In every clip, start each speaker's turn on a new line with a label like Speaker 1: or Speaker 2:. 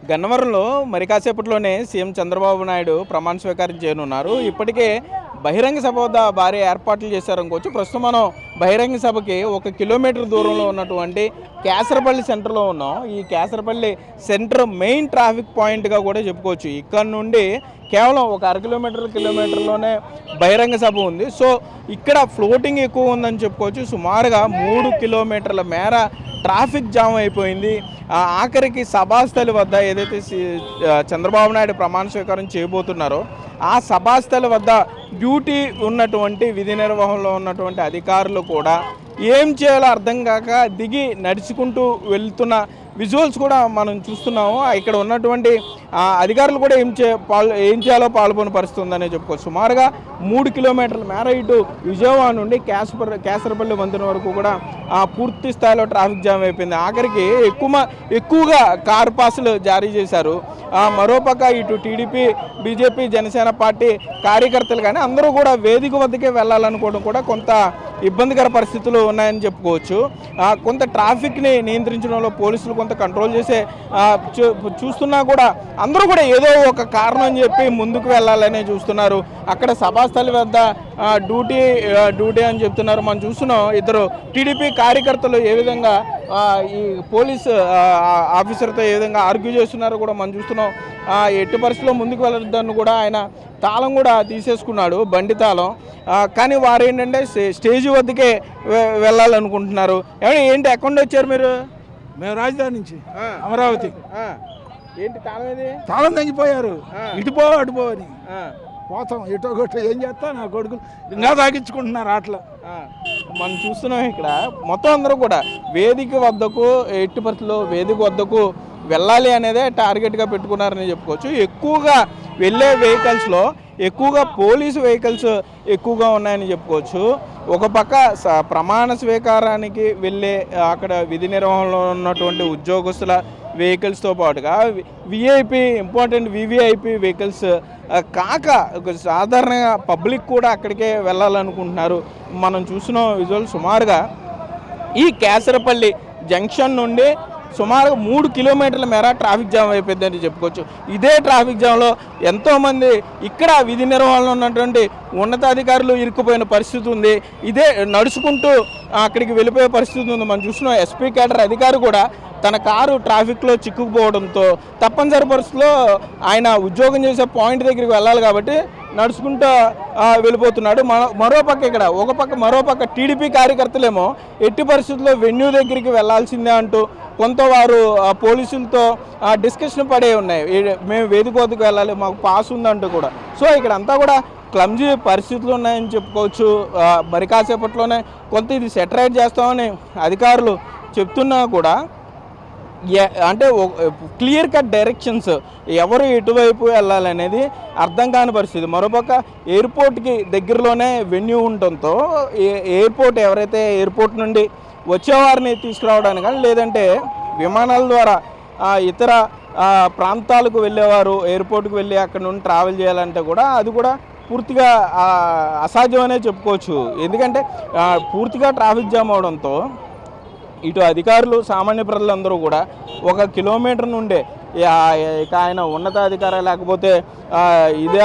Speaker 1: గన్నవరంలో మరి కాసేపట్లోనే సీఎం చంద్రబాబు నాయుడు ప్రమాణ స్వీకారం చేయనున్నారు. ఇప్పటికే బహిరంగ సభ వద్ద భారీ ఏర్పాట్లు చేశారనుకోవచ్చు. ప్రస్తుతం మనం బహిరంగ సభకి 1 కిలోమీటర్ దూరంలో ఉన్నటువంటి కేసరపల్లి సెంటర్లో ఉన్నాం. ఈ కేసరపల్లి సెంటర్ మెయిన్ ట్రాఫిక్ పాయింట్గా కూడా చెప్పుకోవచ్చు. ఇక్కడ నుండి కేవలం ఒక కిలోమీటర్లోనే బహిరంగ సభ ఉంది. సో ఇక్కడ ఫ్లోటింగ్ ఎక్కువ ఉందని చెప్పుకోవచ్చు. సుమారుగా 3 కిలోమీటర్ల మేర ట్రాఫిక్ జామ్ అయిపోయింది. ఆఖరికి సభాస్థలి వద్ద ఏదైతే చంద్రబాబు నాయుడు ప్రమాణ స్వీకారం చేయబోతున్నారో ఆ సభాస్థలి వద్ద డ్యూటీ ఉన్నటువంటి విధి నిర్వహణలో ఉన్నటువంటి అధికారులు కూడా ఏం చేయాలో అర్థం కాక దిగి నడుచుకుంటూ వెళ్తున్న విజువల్స్ కూడా మనం చూస్తున్నాము. ఇక్కడ ఉన్నటువంటి అధికారులు కూడా ఏం చేయాలో పాల్గొని పరిస్థితి ఉందనే చెప్పుకోవచ్చు. సుమారుగా 3 కిలోమీటర్ల మేర ఇటు విజయవాడ నుండి కేసరపల్లి వంతెన వరకు కూడా పూర్తి స్థాయిలో ట్రాఫిక్ జామ్ అయిపోయింది. ఆఖరికి ఎక్కువగా కార్ పాసులు జారీ చేశారు. మరోపక్క ఇటు టీడీపీ, బీజేపీ, జనసేన పార్టీ కార్యకర్తలు కానీ అందరూ కూడా వేదిక వద్దకే వెళ్ళాలనుకోవడం కూడా కొంత ఇబ్బందికర పరిస్థితులు ఉన్నాయని చెప్పుకోవచ్చు. కొంత ట్రాఫిక్ని నియంత్రించడంలో పోలీసులు కొంత కంట్రోల్ చేసే చూస్తున్నా కూడా అందరూ కూడా ఏదో ఒక కారణం చెప్పి ముందుకు వెళ్ళాలనే చూస్తున్నారు. అక్కడ సభాస్థలి వద్ద డ్యూటీ అని చెప్తున్నారు. మనం చూస్తున్నాం ఇద్దరు టీడీపీ కార్యకర్తలు ఏ విధంగా ఈ పోలీస్ ఆఫీసర్తో ఏ విధంగా ఆర్గ్యూ చేస్తున్నారో కూడా మనం చూస్తున్నాం. ఎట్టి పరిస్థితుల్లో ముందుకు వెళ్ళొద్దని కూడా ఆయన తాళం కూడా తీసేసుకున్నాడు, బండి తాళం. కానీ వారు ఏంటంటే స్టేజ్ వద్దకే వెళ్ళాలనుకుంటున్నారు. ఏంటి ఎక్కడి నుండి వచ్చారు మీరు?
Speaker 2: మేము రాజధాని నుంచి అమరావతి.
Speaker 1: ఏంటి తాళం ఏది?
Speaker 2: తాళం తగ్గిపోయారు. ఇటుపో అటుపో అని పోతాం. ఎటో గొట్టో ఏం చేస్తా నా కొడుకులు ఇంకా తాగించుకుంటున్నారు ఆటలు.
Speaker 1: మనం చూస్తున్నాం ఇక్కడ మొత్తం అందరూ కూడా వేదిక వద్దకు ఎట్టి పరిస్థితుల్లో వేదిక వద్దకు వెళ్ళాలి అనేదే టార్గెట్గా పెట్టుకున్నారని చెప్పుకోవచ్చు. ఎక్కువగా వెళ్ళే వెహికల్స్లో ఎక్కువగా పోలీసు వెహికల్స్ ఎక్కువగా ఉన్నాయని చెప్పుకోవచ్చు. ఒక పక్క ప్రమాణ స్వీకారానికి వెళ్ళే అక్కడ విధి నిర్వహణలో ఉన్నటువంటి ఉద్యోగస్తుల వెహికల్స్తో పాటుగా ఇంపార్టెంట్ వివిఐపి వెహికల్స్ కాక సాధారణంగా పబ్లిక్ కూడా అక్కడికే వెళ్ళాలనుకుంటున్నారు. మనం చూసిన విజువల్ సుమారుగా ఈ కేసరపల్లి జంక్షన్ నుండి సుమారుగా 3 కిలోమీటర్ల మేర ట్రాఫిక్ జామ్ అయిపోయిందని చెప్పుకోవచ్చు. ఇదే ట్రాఫిక్ జామ్లో ఎంతోమంది ఇక్కడ విధి నిర్వహణలో ఉన్నటువంటి ఉన్నతాధికారులు ఇరుక్కుపోయిన పరిస్థితి ఉంది. ఇదే నడుచుకుంటూ అక్కడికి వెళ్ళిపోయే పరిస్థితి ఉంది. మనం చూసిన ఎస్పీ కేడర్ అధికారి కూడా తన కారు ట్రాఫిక్లో చిక్కుకుపోవడంతో తప్పనిసరి పరిస్థితుల్లో ఆయన ఉద్యోగం చేసే పాయింట్ దగ్గరికి వెళ్ళాలి కాబట్టి నడుచుకుంటూ వెళ్ళిపోతున్నాడు. మరోపక్క టీడీపీ కార్యకర్తలేమో ఎట్టి పరిస్థితుల్లో వెన్యూ దగ్గరికి వెళ్లాల్సిందే అంటూ కొంత వారు పోలీసులతో డిస్కషన్ పడే ఉన్నాయి. మేము వేదిక వద్దకు వెళ్ళాలి, మాకు పాస్ ఉందంటూ కూడా. సో ఇక్కడ అంతా కూడా క్లమ్జీ పరిస్థితులు ఉన్నాయని చెప్పుకోవచ్చు. మరి కాసేపట్లోనే కొంత ఇది సెటరైట్ చేస్తామని అధికారులు చెప్తున్నా కూడా అంటే క్లియర్ కట్ డైరెక్షన్స్ ఎవరు ఎటువైపు వెళ్ళాలనేది అర్థం కాని పరిస్థితి. మరోపక్క ఎయిర్పోర్ట్కి దగ్గరలోనే వెన్యూ ఉండటంతో ఎవరైతే ఎయిర్పోర్ట్ నుండి వచ్చేవారిని తీసుకురావడానికి కానీ లేదంటే విమానాల ద్వారా ఇతర ప్రాంతాలకు వెళ్ళేవారు ఎయిర్పోర్ట్కి వెళ్ళి అక్కడ నుండి ట్రావెల్ చేయాలంటే కూడా అది కూడా పూర్తిగా అసాధ్యమనే చెప్పుకోవచ్చు. ఎందుకంటే పూర్తిగా ట్రాఫిక్ జామ్ అవడంతో ఇటు అధికారులు సామాన్య ప్రజలందరూ కూడా 1 కిలోమీటర్ నుండే ఆయన ఉన్నతాధికారి లేకపోతే ఇదే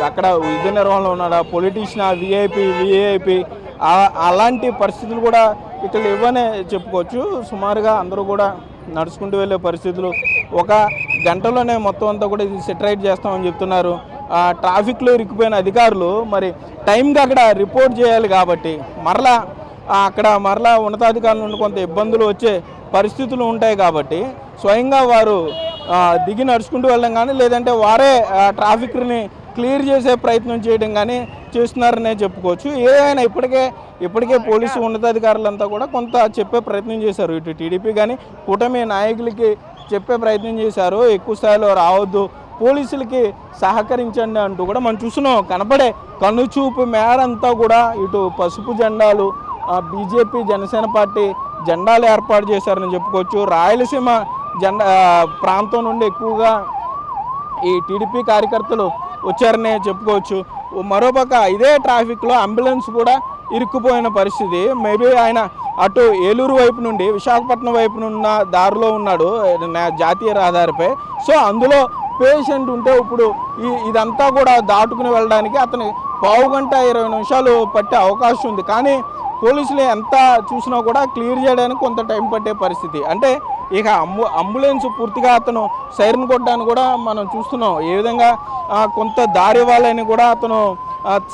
Speaker 1: అక్కడ విధి నిర్వహణలో ఉన్నాడా పొలిటీషియన్ విఐపి అలాంటి పరిస్థితులు కూడా ఇక్కడ ఇవ్వనే చెప్పుకోవచ్చు. సుమారుగా అందరూ కూడా నడుచుకుంటూ వెళ్ళే పరిస్థితులు 1 గంటలోనే మొత్తం అంతా కూడా ఇది సెటరైట్ చేస్తామని చెప్తున్నారు. ట్రాఫిక్లో ఇరుక్కుపోయిన అధికారులు మరి టైంకి అక్కడ రిపోర్ట్ చేయాలి కాబట్టి మరలా ఉన్నతాధికారుల నుండి కొంత ఇబ్బందులు వచ్చే పరిస్థితులు ఉంటాయి కాబట్టి స్వయంగా వారు దిగి నడుచుకుంటూ వెళ్ళడం కానీ లేదంటే వారే ట్రాఫిక్ని క్లియర్ చేసే ప్రయత్నం చేయడం కానీ చేస్తున్నారనే చెప్పుకోవచ్చు. ఏదైనా ఇప్పటికే పోలీసు ఉన్నతాధికారులంతా కూడా కొంత చెప్పే ప్రయత్నం చేశారు. ఇటు టీడీపీ కానీ కూటమి నాయకులకి చెప్పే ప్రయత్నం చేశారు. ఎక్కువ స్థాయిలో రావద్దు, పోలీసులకి సహకరించండి అంటూ కూడా మనం చూస్తున్నాం. కనపడే కనుచూపు మేరంతా కూడా ఇటు పసుపు జెండాలు బీజేపీ, జనసేన పార్టీ జెండాలు ఏర్పాటు చేశారని చెప్పుకోవచ్చు. రాయలసీమ ప్రాంతం నుండి ఎక్కువగా ఈ టీడీపీ కార్యకర్తలు వచ్చారనే చెప్పుకోవచ్చు. మరోపక్క ఇదే ట్రాఫిక్లో అంబులెన్స్ కూడా ఇరుక్కుపోయిన పరిస్థితి. మేబీ ఆయన అటు ఏలూరు వైపు నుండి విశాఖపట్నం వైపు ఉన్న దారిలో ఉన్నాడు జాతీయ రహదారిపై. సో అందులో పేషెంట్ ఉంటే ఇప్పుడు ఇదంతా కూడా దాటుకుని వెళ్ళడానికి అతని పావుగంట 20 నిమిషాలు పట్టే అవకాశం ఉంది. కానీ పోలీసులు ఎంత చూసినా కూడా క్లియర్ చేయడానికి కొంత టైం పట్టే పరిస్థితి. అంటే ఇక అంబులెన్స్ పూర్తిగా అతను సైరన్ కొట్టడానికి కూడా మనం చూస్తున్నాం. ఏ విధంగా కొంత దారి ఇవ్వాలని కూడా అతను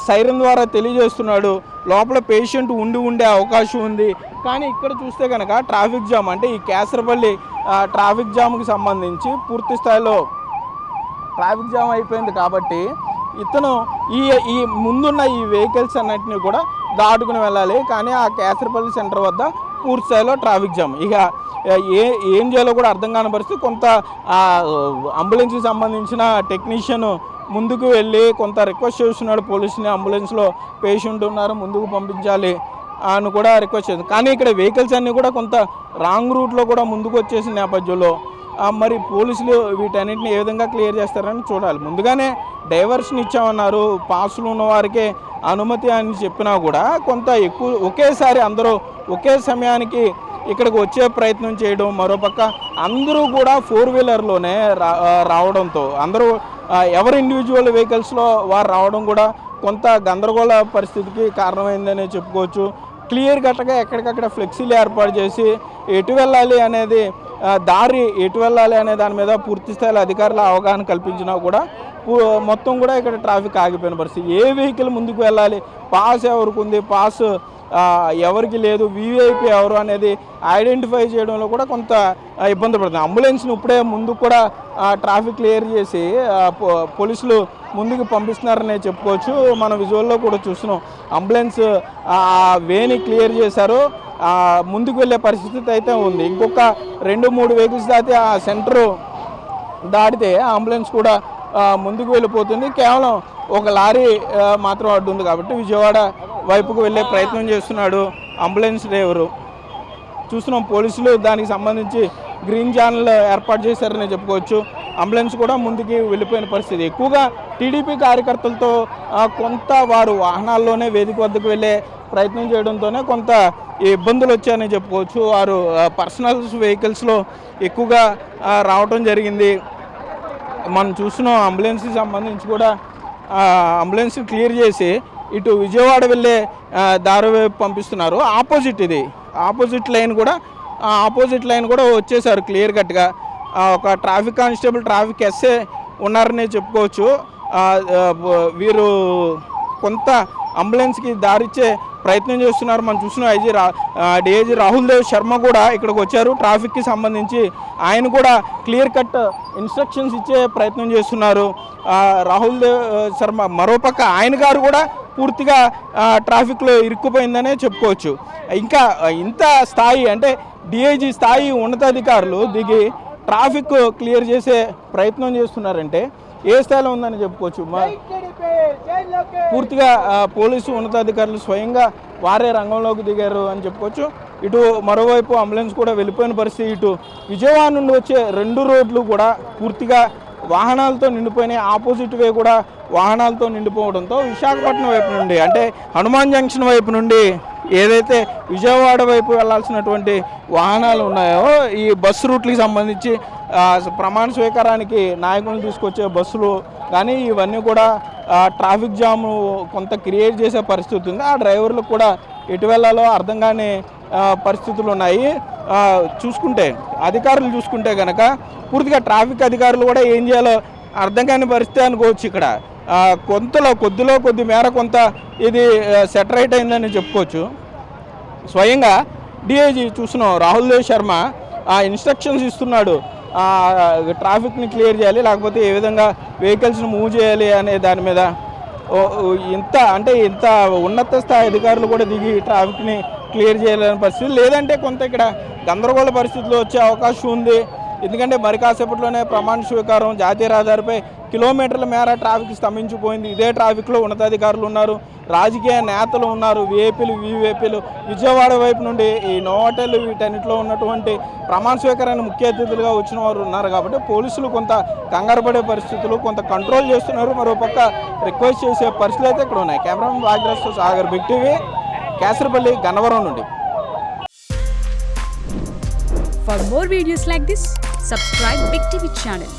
Speaker 1: సైరన్ ద్వారా తెలియజేస్తున్నాడు. లోపల పేషెంట్ ఉండే అవకాశం ఉంది. కానీ ఇక్కడ చూస్తే కనుక ట్రాఫిక్ జామ్, అంటే ఈ కేసరపల్లి ట్రాఫిక్ జామ్కి సంబంధించి పూర్తి స్థాయిలో ట్రాఫిక్ జామ్ అయిపోయింది. కాబట్టి ఇతను ఈ ముందున్న ఈ వెహికల్స్ అన్నిటిని కూడా దాటుకుని వెళ్ళాలి. కానీ ఆ కేసరపల్లి సెంటర్ వద్ద పూర్తి స్థాయిలో ట్రాఫిక్ జామ్. ఇక ఏం చేయాలో కూడా అర్థం కాని పరిస్థితి. కొంత అంబులెన్స్కి సంబంధించిన టెక్నీషియన్ ముందుకు వెళ్ళి కొంత రిక్వెస్ట్ చేస్తున్నాడు పోలీసుని, అంబులెన్స్లో పేషెంట్ ఉన్నారు ముందుకు పంపించాలి అని కూడా రిక్వెస్ట్ చేస్తుంది. కానీ ఇక్కడ వెహికల్స్ అన్నీ కూడా కొంత రాంగ్ రూట్లో కూడా ముందుకు వచ్చేసిన నేపథ్యంలో మరి పోలీసులు వీటన్నిటిని ఏ విధంగా క్లియర్ చేస్తారని చూడాలి. ముందుగానే డైవర్షన్ ఇచ్చామన్నారు, పాసులు ఉన్న వారికే అనుమతి అని చెప్పినా కూడా కొంత ఎక్కువ ఒకేసారి అందరూ ఒకే సమయానికి ఇక్కడికి వచ్చే ప్రయత్నం చేయడం, మరోపక్క అందరూ కూడా 4-వీలర్లోనే రావడంతో అందరూ ఎవరి ఇండివిజువల్ వెహికల్స్లో వారు రావడం కూడా కొంత గందరగోళ పరిస్థితికి కారణమైందనే చెప్పుకోవచ్చు. క్లియర్ కట్గా ఎక్కడికక్కడ ఫ్లెక్సీలు ఏర్పాటు చేసి ఎటు వెళ్ళాలి అనేది దారి ఎటు వెళ్ళాలి అనే దాని మీద పూర్తి స్థాయిలో అధికారుల అవగాహన కల్పించినా కూడా మొత్తం కూడా ఇక్కడ ట్రాఫిక్ ఆగిపోయిన పరిస్థితి. ఏ వెహికల్ ముందుకు వెళ్ళాలి, పాస్ ఎవరికి ఉంది, పాస్ ఎవరికి లేదు, వివిఐపి ఎవరు అనేది ఐడెంటిఫై చేయడంలో కూడా కొంత ఇబ్బంది పడుతుంది. అంబులెన్స్ని ఇప్పుడే ముందుకు కూడా ట్రాఫిక్ క్లియర్ చేసి పోలీసులు ముందుకు పంపిస్తున్నారనే చెప్పుకోవచ్చు. మన విజువల్లో కూడా చూస్తున్నాం. అంబులెన్స్ వేని క్లియర్ చేశారు, ముందుకు వెళ్ళే పరిస్థితి అయితే ఉంది. ఇంకొక 2-3 వెహికల్స్ దాటి ఆ సెంటరు దాటితే అంబులెన్స్ కూడా ముందుకు వెళ్ళిపోతుంది. కేవలం ఒక లారీ మాత్రం అడ్డు ఉంది. కాబట్టి విజయవాడ వైపుకు వెళ్ళే ప్రయత్నం చేస్తున్నాడు అంబులెన్స్ డ్రైవరు. చూస్తున్నాం పోలీసులు దానికి సంబంధించి గ్రీన్ ఛానల్ ఏర్పాటు చేశారని చెప్పుకోవచ్చు. అంబులెన్స్ కూడా ముందుకి వెళ్ళిపోయిన పరిస్థితి. ఎక్కువగా టీడీపీ కార్యకర్తలతో కొంత వారు వాహనాల్లోనే వేదిక వద్దకు వెళ్ళే ప్రయత్నం చేయడంతోనే కొంత ఇబ్బందులు వచ్చాయని చెప్పుకోవచ్చు. వారు పర్సనల్ వెహికల్స్లో ఎక్కువగా రావటం జరిగింది. మనం చూస్తున్నాం అంబులెన్స్కి సంబంధించి కూడా అంబులెన్స్ క్లియర్ చేసి ఇటు విజయవాడ వెళ్ళే దారి వైపు పంపిస్తున్నారు. ఆపోజిట్ లైన్ కూడా వచ్చేసారు క్లియర్ కట్గా. ఒక ట్రాఫిక్ కానిస్టేబుల్, ట్రాఫిక్ ఎస్ఏ ఉన్నారని చెప్పుకోవచ్చు. వీరు కొంత అంబులెన్స్కి దారిచ్చే ప్రయత్నం చేస్తున్నారు. మనం చూసిన డిఐజీ రాహుల్ దేవ్ శర్మ కూడా ఇక్కడికి వచ్చారు. ట్రాఫిక్కి సంబంధించి ఆయన కూడా క్లియర్ కట్ ఇన్స్ట్రక్షన్స్ ఇచ్చే ప్రయత్నం చేస్తున్నారు. రాహుల్ దేవ్ శర్మ మరోపక్క ఆయన గారు కూడా పూర్తిగా ట్రాఫిక్లో ఇరుక్కుపోయిందనే చెప్పుకోవచ్చు. ఇంకా ఇంత స్థాయి అంటే డిఐజీ స్థాయి ఉన్నతాధికారులు దిగి ట్రాఫిక్ క్లియర్ చేసే ప్రయత్నం చేస్తున్నారంటే ఏ స్థాయిలో ఉందని చెప్పుకోవచ్చు. పూర్తిగా పోలీసు ఉన్నతాధికారులు స్వయంగా వారే రంగంలోకి దిగారు అని చెప్పుకోవచ్చు. ఇటు మరోవైపు అంబులెన్స్ కూడా వెళ్ళిపోయిన పరిస్థితి. ఇటు విజయవాడ నుండి వచ్చే 2 రోడ్లు కూడా పూర్తిగా వాహనాలతో నిండిపోయినాయి. ఆపోజిట్ వే కూడా వాహనాలతో నిండిపోవడంతో విశాఖపట్నం వైపు నుండి అంటే హనుమాన్ జంక్షన్ వైపు నుండి ఏదైతే విజయవాడ వైపు వెళ్లాల్సినటువంటి వాహనాలు ఉన్నాయో ఈ బస్సు రూట్లకి సంబంధించి ప్రమాణ స్వీకారానికి నాయకులను తీసుకొచ్చే బస్సులు కానీ ఇవన్నీ కూడా ట్రాఫిక్ జామ్ కొంత క్రియేట్ చేసే పరిస్థితి ఉంది. ఆ డ్రైవర్లకు కూడా ఎటు వెళ్ళాలో అర్థం కాని పరిస్థితులు ఉన్నాయి. అధికారులు చూసుకుంటే కనుక పూర్తిగా ట్రాఫిక్ అధికారులు కూడా ఏం చేయాలో అర్థం కాని పరిస్థితి అనుకోవచ్చు. ఇక్కడ కొద్ది మేర కొంత ఇది సెటరైట్ అయిందని చెప్పుకోవచ్చు. స్వయంగా డిఐజీ చూస్తున్నాం రాహుల్ దేవ్ శర్మ ఇన్స్ట్రక్షన్స్ ఇస్తున్నాడు. ట్రాఫిక్ని క్లియర్ చేయాలి, లేకపోతే ఏ విధంగా వెహికల్స్ని మూవ్ చేయాలి అనే దాని మీద ఇంత ఉన్నత స్థాయి అధికారులు కూడా దిగి ట్రాఫిక్ని క్లియర్ చేయాలనే పరిస్థితి. లేదంటే కొంత ఇక్కడ గందరగోళ పరిస్థితులు వచ్చే అవకాశం ఉంది. ఎందుకంటే మరి కాసేపట్లోనే ప్రమాణ స్వీకారం, జాతీయ రహదారిపై కిలోమీటర్ల మేర ట్రాఫిక్ స్తంభించిపోయింది. ఇదే ట్రాఫిక్లో ఉన్నతాధికారులు ఉన్నారు, రాజకీయ నేతలు ఉన్నారు, వివిఐపీలు విజయవాడ వైపు నుండి ఈ నోవాటెల్ వీటన్నిటిలో ఉన్నటువంటి ప్రమాణ స్వీకారాన్ని ముఖ్య అతిథులుగా వచ్చిన వారు ఉన్నారు. కాబట్టి పోలీసులు కొంత కంగారు పడే పరిస్థితులు, కొంత కంట్రోల్ చేస్తున్నారు. మరోపక్క రిక్వెస్ట్ చేసే పరిస్థితులు అయితే ఇక్కడ ఉన్నాయి. కెమెరామెన్ భాగ్యరాజ్తో సాగర్, బిగ్ టీవీ, కేసరపల్లి గన్నవరం నుండి.
Speaker 3: For more videos like this, subscribe Big TV channel.